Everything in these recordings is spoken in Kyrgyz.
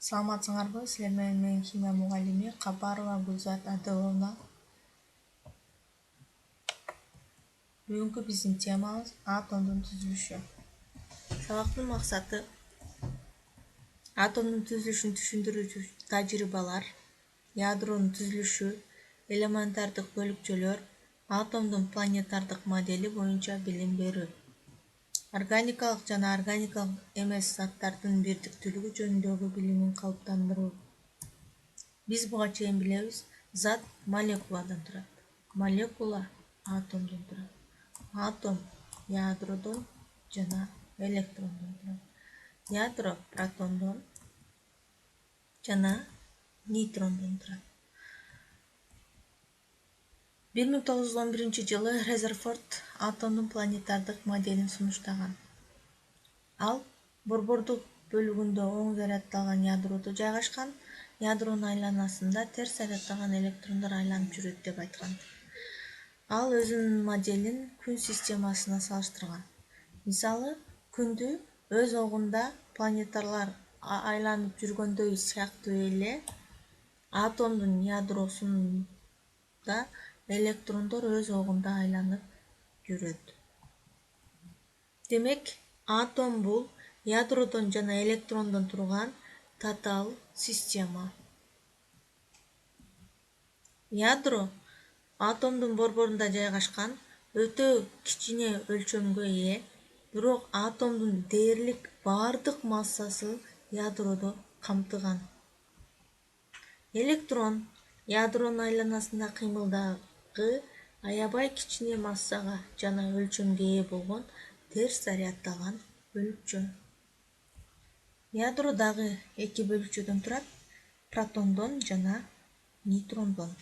Саламатсыңарбы? Силер менен химия мугалими Капарова Гүлзат Адыловна. Бүгүнкү биздин темабыз атомдун түзүлүшү. Сабактын максаты атомдун түзүлүшүн түшүндүрүүчү тажрыйбалар, ядронун түзүлүшү, элементардык бөлүкчөлөр, атомдун планетардык модели боюнча билим берүү. Органикалык жана органикалык эмес заттардын бирдиктүүлүгү жөнүндөгү билимин калыптандыруу. Биз буга чейин билебиз, зат молекуладан турат. Молекула атомдон турат. Атом ядродон жана электрондон турат. Ядро протондон жана нейтрондон турат. 1911-жылы Резерфорд атомдун планетардык моделин сунуштаган. Ал борбордук бөлүгүндө оң зарядталган ядродо жайгашкан, ядронун айланасында терс зарядталган электрондор айланып жүрөт деп айткан. Ал өзүнүн моделин күн системасына салыштырган. Мисалы, күндү өз огунда планеталар айланып жүргөндөй сыяктуу эле атомдун ядросунда электрондор өз огунда айланып жүрөт. Демек, атом бул ядродон жана электрондон турган татаал система. Ядро атомдун борборунда жайгашкан, өтө кичине өлчөмгө ээ, бирок атомдун дээрлик бардык массасы ядроду камтыган. Электрон ядронун айланасында кыймылдагы аябай кичине массага жана өлчөмгө ээ болгон терс зарядталган бөлүкчө. Ядро дагы эки бөлүкчөдөн турат: протондон жана нейтрондон.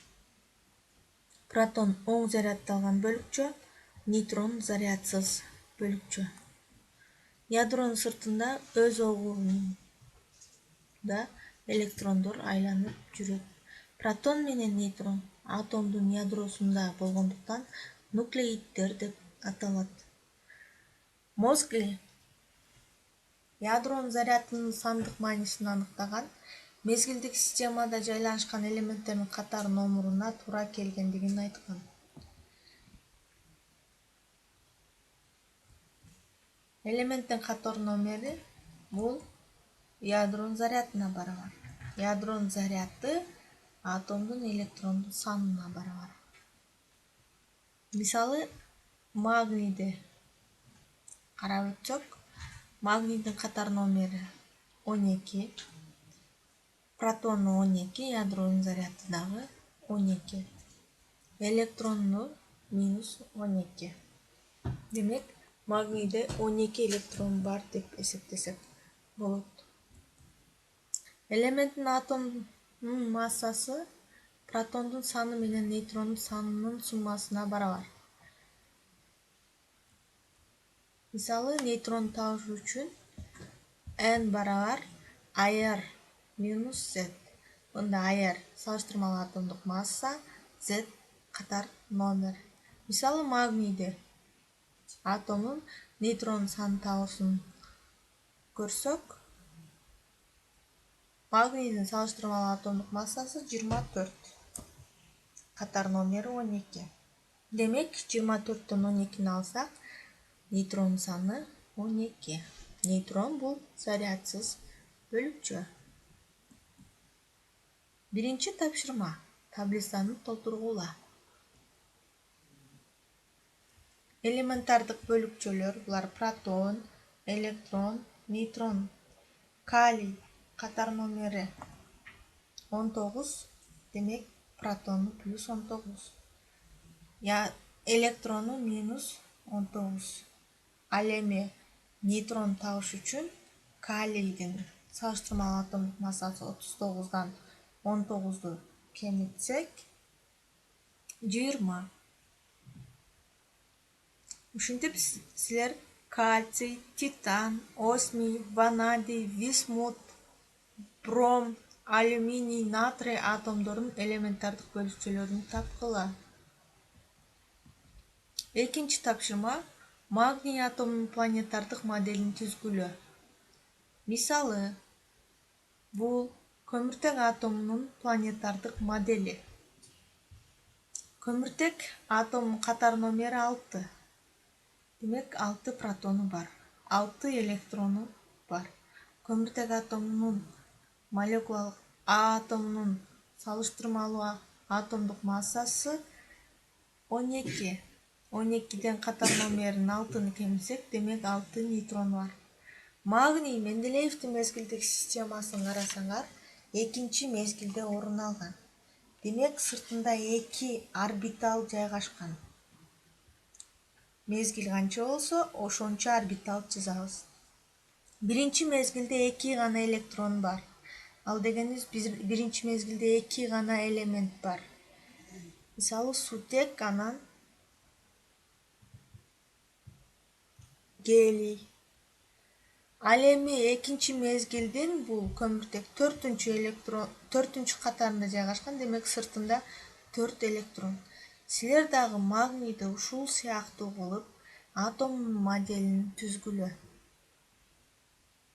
Протон оң зарядталган бөлүкчө, нейтрон зарядсыз бөлүкчө. Ядронун сыртында өз огунда электрондор айланып жүрөт. Протон менен нейтрон атомдун ядросунда болгондуктан нуклеиддер деп аталат. Мозгли ядронун зарядынын сандык маанисин аныктаган, мезгилдик системада жайланышкан элементтердин катар номуруна туура келгендигин айткан. Элементтин катар номери бул ядронун зарядына барабар. Ядронун заряды атомдун электрондун санына барабар. Мисалы, магнийди карап өтсөк, магнийдин катар номери 12, протону 12, ядронун заряды дагы 12, электрону -12. Демек, магнийде 12 электрон бар деп эсептесек болот. Элементтин атомдун массасы протондун саны менен нейтрондун санынын суммасына барабар. Мисалы, нейтронду табыш үчүн n барабар ir минус z. Мында ir салыштырмалуу атомдук масса, z катар номер. Мисалы, магнийди атомун нейтронун санын табуусун көрсөк, магнийдин салыштырмалуу атомдук массасы 24, катар номери 12. Демек, 24төн 12-ни алсак, нейтронун саны 12. Нейтрон бул зарядсыз бөлүкчө. Биринчи тапшырма. Таблицаны толтургула. Элементардык бөлүкчөлөр булар протон, электрон, нейтрон. Калий катар номери 19, демек протону плюс 19. Электрону минус 19. Ал эми нейтрон табыш үчүн калийдин салыштырмалуу атомдук массасы 39дан 19ду кемитсек 20. Ушинтип силер кальций, титан, осмий, ванадий, висмут, бром, алюминий, натрий атомдордун элементардык бөлүкчөлөрүн тапкыла. Экинчи тапшырма. Магний атомунун планетардык моделин түзгүлө. Мисалы, Бул көмүртек атомунун планетардык модели. Көмүртек атомунун катар номери 6. Демек 6 протону бар, 6 электрону бар. Көмүртек атомунун молекулалык атомунун салыштырмалуу атомдук массасы 12. 12ден катар номерин 6-ны кемисек, демек 6 нейтрону бар. Магний Менделеевдин мезгилдик системасын карасаңар, 2 мезгилде орун алган. Демек сыртында 2 орбитал жайгашкан. Мезгил канча болсо, ошончо орбитал жазабыз. Биринчи мезгилде 2 гана электрон бар. Ал дегенибиз биринчи мезгилде 2 гана элемент бар. Мисалы, сутек, анан гелий. Ал эми экинчи мезгилдин бул көмүртек 4-электрон катарында жайгашкан, демек сыртында 4 электрон. Силер дагы магнийди ушул сыяктуу кылып атомдун моделин түзгүлө.